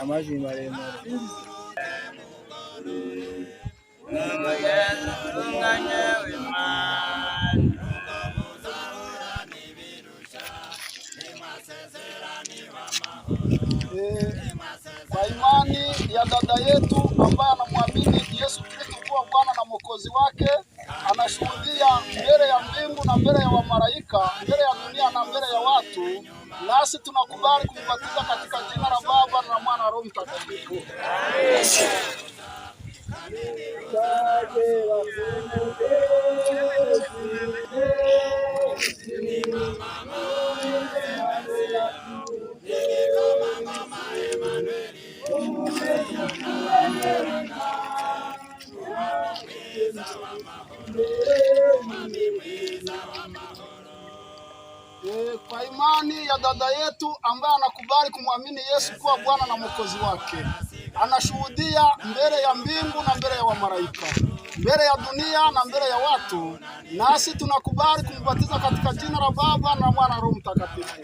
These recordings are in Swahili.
amajwi maremare. Kwa imani ya dada yetu ambaye anamwamini Yesu Kristo kuwa Bwana na Mwokozi wake, anashuhudia mbele ya mbingu na mbele ya wamalaika, mbele ya dunia na mbele ya watu, nasi tunakubali kumbatiza katika jina la Baba na Mwana na Roho Mtakatifu. Kwa imani ya dada yetu ambaye anakubali kumwamini Yesu kuwa Bwana na Mwokozi wake, anashuhudia mbele ya mbingu na mbele ya wamalaika, mbele ya dunia na mbele ya watu, nasi tunakubali kumbatiza katika jina la Baba na Mwana na Roho Mtakatifu.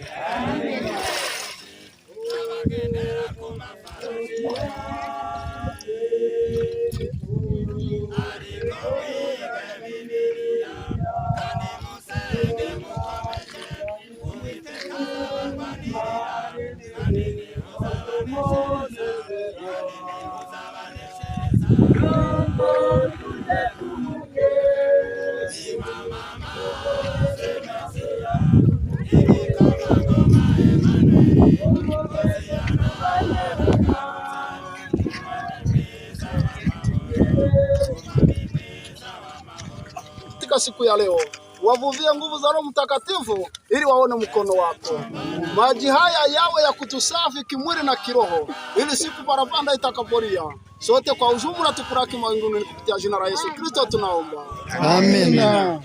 Katika siku ya leo wavuvie nguvu za Roho Mtakatifu ili waone mkono wako. Maji haya yawe ya kutusafi kimwili na kiroho, ili siku parapanda itakapolia sote kwa ujumla tukuraki mawinguni kupitia jina la Yesu Kristo tunaomba. Amina.